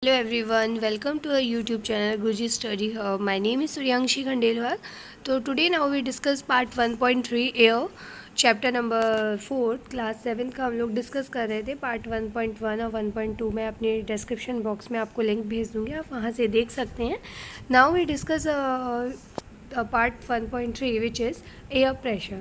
Hello everyone, welcome to our YouTube channel Guruji Study Hub. My name is Suryankshi Khandelwal. So today now we discuss part 1.3 air, chapter number 4, class 7 का हम लोग discuss कर रहे थे. Part 1.1 और 1.2 मैं अपने डिस्क्रिप्शन बॉक्स में आपको लिंक भेज दूँगी, आप वहाँ से देख सकते हैं. Now we discuss part 1.3 which is air pressure.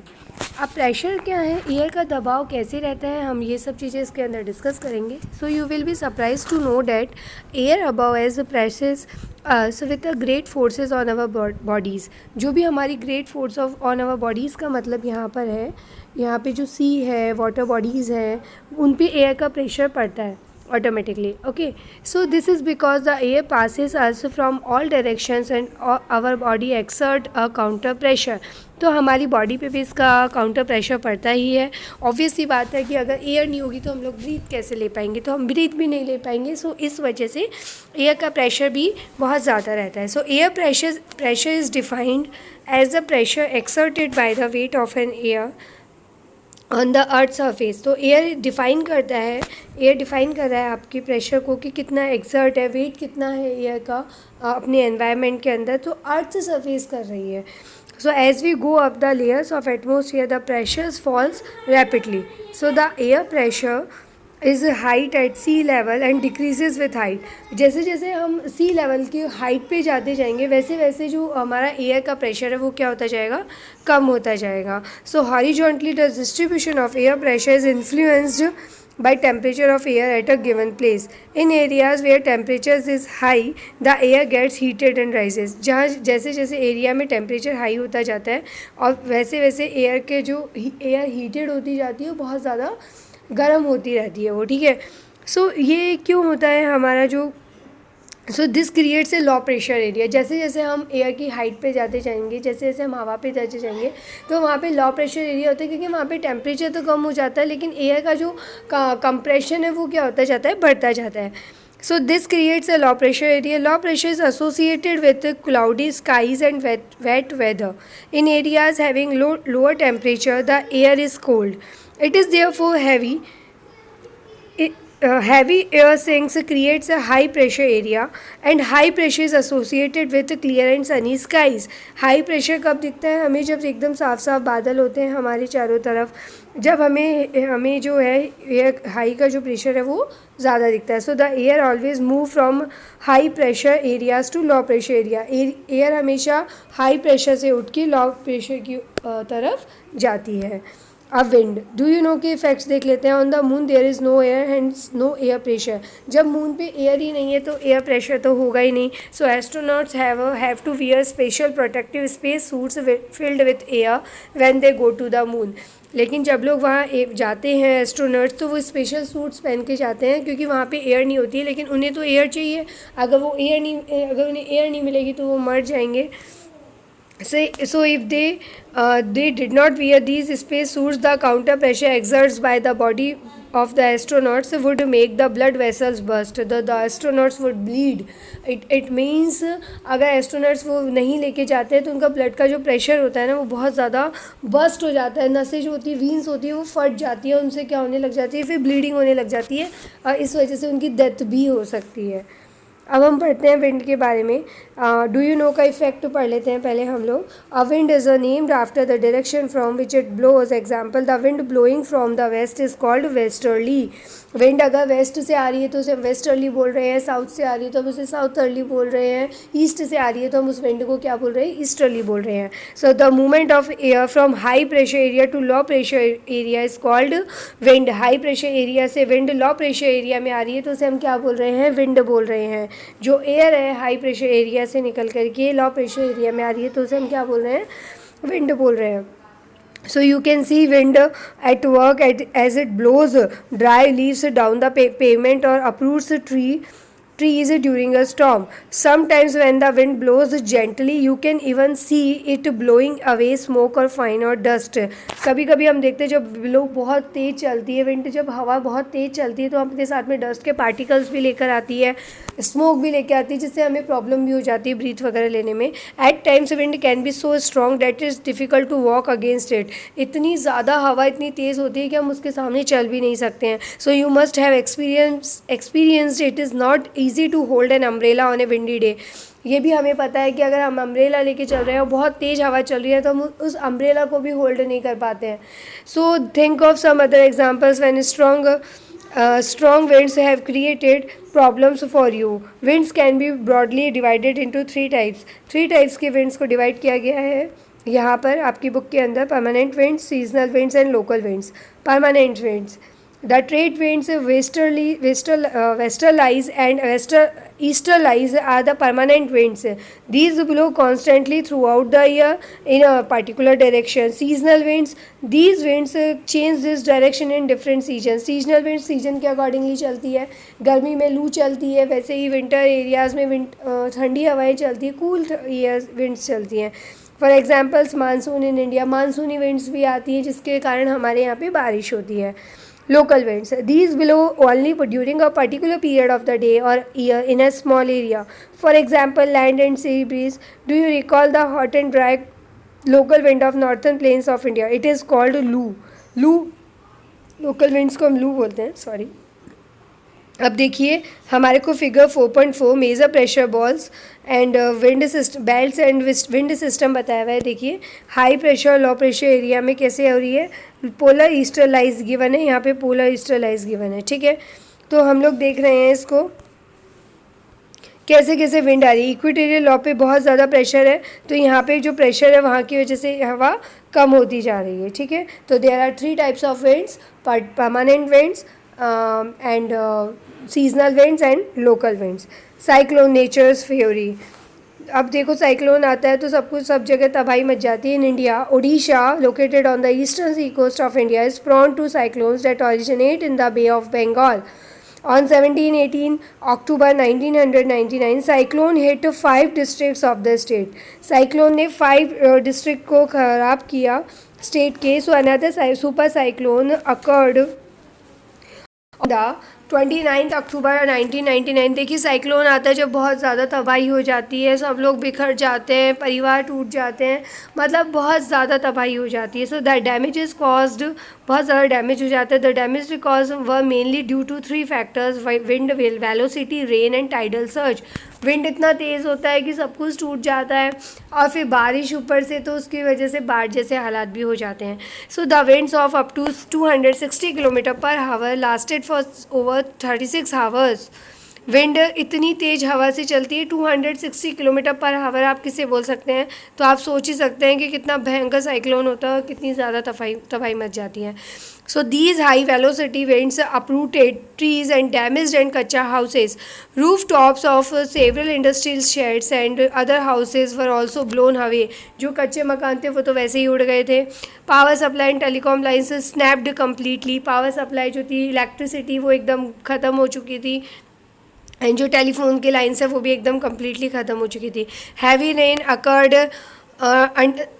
अब प्रेशर क्या है, एयर का दबाव कैसे रहता है, हम ये सब चीज़ें इसके अंदर डिस्कस करेंगे. So you will be surprise to know that air above as pressures so with the great forces on our bodies. जो भी हमारी great force of on our bodies का मतलब यहाँ पर है, यहाँ पे जो सी है, वाटर बॉडीज़ हैं, उन पे एयर का प्रेशर पड़ता है automatically. Okay, so this is because the air passes us from all directions and our body exert a counter pressure. तो हमारी बॉडी पे भी इसका काउंटर प्रेशर पड़ता ही है. ऑब्वियस सी बात है कि अगर एयर नहीं होगी तो हम लोग ब्रीथ कैसे ले पाएंगे, तो हम ब्रीथ भी नहीं ले पाएंगे. सो इस वजह से एयर का प्रेशर भी बहुत ज़्यादा रहता है. So air pressure is defined as the pressure exerted by the weight of an air on the earth surface. तो एयर डिफ़ाइन करता है, एयर डिफ़ाइन कर रहा है आपकी प्रेशर को कि कितना एक्सर्ट है, वेट कितना है एयर का अपने एनवायरनमेंट के अंदर, तो अर्थ से सरफेस कर रही है. So as we go up the layers of atmosphere the pressures falls rapidly. So the air pressure is height at sea level and decreases with height. जैसे जैसे हम सी लेवल की हाइट पे जाते जाएंगे वैसे वैसे जो हमारा एयर का प्रेशर है वो क्या होता जाएगा, कम होता जाएगा. So horizontally the distribution of air pressure is influenced by temperature of air at a given place. In areas where temperatures is high, the air gets heated and rises. जहाँ जैसे जैसे एरिया में टेम्परेचर हाई होता जाता है और वैसे वैसे एयर के जो एयर हीटेड होती जाती है, बहुत ज़्यादा गर्म होती रहती है वो, ठीक है. सो ये क्यों होता है हमारा जो, सो this creates a low pressure area. जैसे जैसे हम एयर की हाइट पे जाते जाएंगे, जैसे जैसे हम हवा पे जाते जाएंगे, तो वहाँ पे लो प्रेशर एरिया होता है, क्योंकि वहाँ पे टेम्परेचर तो कम हो जाता है लेकिन एयर का जो कंप्रेशन है वो क्या होता जाता है, बढ़ता जाता है. So this creates a low pressure area. Low pressure is associated with cloudy skies and wet weather. In areas having lower temperature the air is cold. It is therefore heavy. Heavy air sinks creates a high pressure area and high pressure is associated with clear and sunny skies. High pressure कब दिखता है हमें, जब एकदम साफ साफ बादल होते हैं हमारे चारों तरफ, जब हमें जो है एयर हाई का जो प्रेशर है वो ज़्यादा दिखता है. So the air always move from high pressure areas to low pressure area. Air हमेशा हाई प्रेशर से उठ के लो प्रेशर की तरफ जाती है. अब विंड, डू यू नो के इफेक्ट्स देख लेते हैं. On the moon there is no air and no air pressure. जब मून पे एयर ही नहीं है तो एयर प्रेशर तो होगा ही नहीं. So astronauts have to wear special protective space suits filled with air when they go to the moon. लेकिन जब लोग वहाँ जाते हैं एस्ट्रोनॉट्स, तो वो स्पेशल सूट्स पहन के जाते हैं क्योंकि वहाँ पे एयर नहीं होती है, लेकिन उन्हें तो एयर चाहिए. अगर अगर उन्हें एयर नहीं मिलेगी तो वो मर जाएंगे. So if they did not wear these space suits, the counter pressure exerted by the body of the astronauts would make the blood vessels burst. The astronauts would bleed. It means अगर astronauts वो नहीं लेके जाते हैं तो उनका blood का जो प्रेशर होता है ना वो बहुत ज़्यादा बस्ट हो जाता है. नसें जो होती है, वीन्स होती है, वो फट जाती है, उनसे क्या होने लग जाती है, फिर ब्लीडिंग होने लग जाती है और इस वजह से उनकी डेथ भी हो सकती है. अब हम पढ़ते हैं विंड के बारे में. डू यू नो का इफेक्ट पढ़ लेते हैं पहले हम लोग. A wind is a named after the direction from which it blows. Example, the wind blowing from the west is called westerly. Wind अगर वेस्ट से आ रही है तो उसे वेस्टर्ली बोल रहे हैं, साउथ से आ रही है तो हम उसे साउथर्ली बोल रहे हैं, ईस्ट से आ रही है तो हम उस विंड को क्या बोल रहे हैं, ईस्टर्ली बोल रहे हैं. So the movement of air from high pressure area to low pressure area is called wind. High pressure area से विंड लो प्रेशर एरिया में आ रही है तो उसे हम क्या बोल रहे हैं, विंड बोल रहे हैं. जो एयर है हाई प्रेशर एरिया से निकल करके लो प्रेशर एरिया में आ रही है तो उसे हम क्या बोल रहे हैं, विंड बोल रहे हैं. So you can see wind at work as it blows dry leaves down the pavement or uproots trees during a storm. Sometimes when the wind blows gently you can even see it blowing away smoke or fine or dust. कभी कभी हम देखते हैं जब लोग बहुत तेज़ चलती है विंड, जब हवा बहुत तेज़ चलती है तो अपने साथ में डस्ट के पार्टिकल्स भी लेकर आती है, स्मोक भी लेकर आती है, जिससे हमें प्रॉब्लम भी हो जाती है ब्रीथ वगैरह लेने में. At times wind can be so strong that is difficult to walk against it. इतनी ज़्यादा हवा इतनी तेज़ होती है कि हम उसके सामने चल भी नहीं सकते हैं. So you must have experienced it is not easy to hold an umbrella on a windy day. ये भी हमें पता है कि अगर हम अम्ब्रेला लेके चल रहे हैं और बहुत तेज़ हवा चल रही है तो हम उस अम्ब्रेला को भी होल्ड नहीं कर पाते हैं। So think of some other examples when strong winds have created problems for you. Winds can be broadly divided into three types के winds को divide किया गया है यहाँ पर आपकी बुक के अंदर: permanent winds, seasonal winds and local winds. Permanent winds, the trade winds westerlies and easterlies are the permanent winds. These blow constantly throughout the year in a particular direction. Seasonal winds, these winds change this direction in different seasons. Seasonal winds season के accordingly चलती है. गर्मी में लू चलती है, वैसे ही winter areas में ठंडी हवाएं चलती है, कूल winds चलती हैं. For examples monsoon in India, मानसूनी विंड्स भी आती हैं जिसके कारण हमारे यहाँ पे बारिश होती है. Local winds, these blow only during a particular period of the day or year in a small area. For example, land and sea breeze. Do you recall the hot and dry local wind of northern plains of India? It is called loo. Local winds को हम लू बोलते हैं, sorry. अब देखिए हमारे को figure 4.4 major pressure balls and wind system belts and wind system बताया हुआ है. देखिए high pressure low pressure area में कैसे हो रही है, पोलर ईस्टरलाइज गिवन है, यहाँ पे पोलर ईस्टरलाइज गिवन है. ठीक है, तो हम लोग देख रहे हैं इसको कैसे कैसे विंड आ रही है. इक्वेटोरियल लॉ पे बहुत ज़्यादा प्रेशर है तो यहाँ पे जो प्रेशर है वहाँ की वजह से हवा कम होती जा रही है. ठीक है, तो there are 3 types of winds: permanent winds and seasonal winds and local winds. Cyclone, nature's fury. अब देखो साइक्लोन आता है तो सब जगह तबाही मच जाती है. In India, Odisha located on the eastern sea coast of India is prone to cyclones that originate in the Bay of Bengal. On 17-18 October 1999, cyclone hit 5 districts of the state. Cyclone ने 5 डिस्ट्रिक्ट को ख़राब किया state के. So another super cyclone occurred the 29 अक्टूबर 1999. देखिए cyclone आता है जब बहुत ज़्यादा तबाही हो जाती है, सब लोग बिखर जाते हैं, परिवार टूट जाते हैं, मतलब बहुत ज़्यादा तबाही हो जाती है. So the damage is caused, बहुत ज़्यादा डैमेज हो जाता है. The damage cause were mainly due to 3 factors: wind, velocity, rain and tidal surge. Wind इतना तेज़ होता है कि सब कुछ टूट जाता है और फिर बारिश ऊपर से, तो उसकी वजह से बाढ़ जैसे हालात भी हो जाते हैं. So the winds of up to 260 kilometre per hour lasted for over 36 hours. Wind इतनी तेज़ हवा से चलती है 260 किलोमीटर पर आवर. आप किसे बोल सकते हैं, तो आप सोच ही सकते हैं कि कितना भयंकर साइक्लोन होता है और कितनी ज़्यादा तबाही मच जाती है. So these high velocity winds uprooted trees and damaged and kacha houses. Rooftops of several industrial sheds and other houses were also blown away. जो कच्चे मकान थे वो तो वैसे ही उड़ गए थे. Power supply and telecom lines snapped completely. Power supply जो थी, इलेक्ट्रिसिटी, वो एकदम ख़त्म हो चुकी थी. एंड जो टेलीफोन के लाइन्स है वो भी एकदम कम्प्लीटली ख़त्म हो चुकी थी. Heavy rain occurred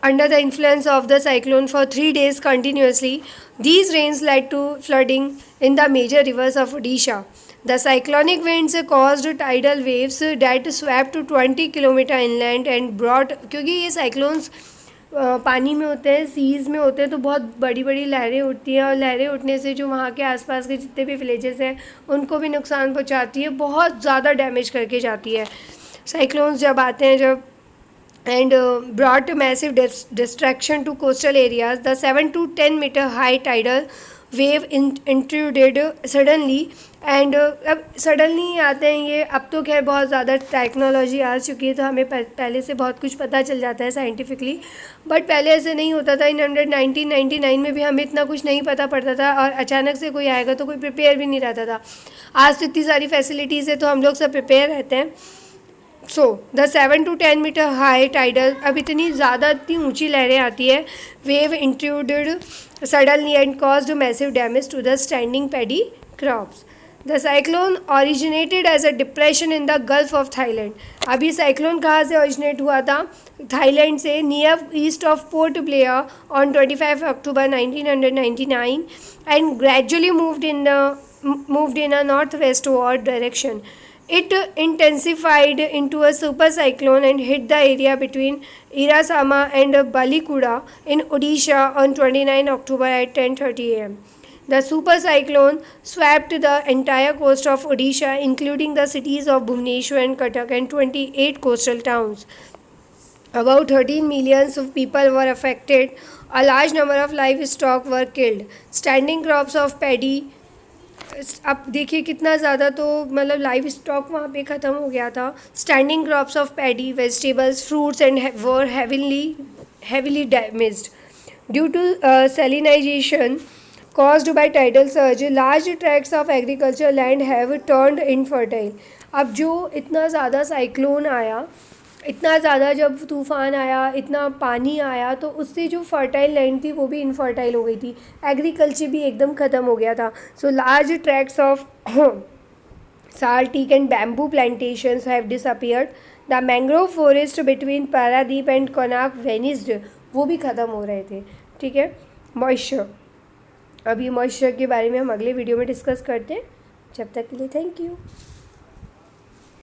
under the influence of the cyclone for 3 days continuously. These rains led to flooding in the major rivers of Odisha. The cyclonic winds caused tidal waves that swept to 20 kilometer inland and brought, क्योंकि ये cyclones पानी में होते हैं, seize में होते हैं, तो बहुत बड़ी बड़ी लहरें उठती हैं और लहरें उठने से जो वहाँ के आसपास के जितने भी विलेजेस हैं उनको भी नुकसान पहुँचाती है, बहुत ज़्यादा डैमेज करके जाती है. साइक्लोन्स जब आते हैं जब and brought massive destruction to coastal areas. The 7 to 10 meter high tidal wave intruded suddenly and अब सडनली आते हैं ये. अब तो खैर बहुत ज़्यादा टेक्नोलॉजी आ चुकी है तो हमें पहले से बहुत कुछ पता चल जाता है साइंटिफिकली, बट पहले ऐसे नहीं होता था. इन 1999 में भी हमें इतना कुछ नहीं पता पड़ता था और अचानक से कोई आएगा तो कोई प्रिपेयर भी नहीं रहता था. आज तो इतनी सारी फैसिलिटीज़ है तो हम लोग सब प्रिपेयर रहते हैं. So the 7 to 10 metre high tidal, अब इतनी ज़्यादा इतनी ऊंची लहरें आती है. Wave intruded suddenly and caused massive damage to the standing paddy crops. The cyclone originated as a depression in the gulf of Thailand. अभी साइक्लोन कहाँ से ओरिजिनेट हुआ था? थाईलैंड से, near east of Port Blair on 25 October 1999 and gradually moved in a north westward direction. It intensified into a super cyclone and hit the area between Irasama and Balikuda in Odisha on 29 October at 10:30 am. The super cyclone swept the entire coast of Odisha, including the cities of Bhubaneswar and Cuttack and 28 coastal towns. About 13 millions of people were affected. A large number of livestock were killed. Standing crops of paddy, अब देखिए कितना ज़्यादा तो मतलब live stock वहाँ पे ख़त्म हो गया था. Standing crops of paddy, vegetables, fruits and were heavily damaged due to salinization caused by tidal surge. Large tracts of agricultural land have turned infertile. अब जो इतना ज़्यादा साइक्लोन आया, इतना ज़्यादा जब तूफ़ान आया, इतना पानी आया, तो उससे जो फर्टाइल लैंड थी वो भी इनफर्टाइल हो गई थी. एग्रीकल्चर भी एकदम ख़त्म हो गया था. So large tracts of salt, teak and bamboo plantations have disappeared. The mangrove forest between Paradeep and Konark vanished. वो भी ख़त्म हो रहे थे. ठीक है. मॉइस्चर, अब ये मॉइस्चर के बारे में हम अगले वीडियो में डिस्कस करते हैं. जब तक के लिए थैंक यू.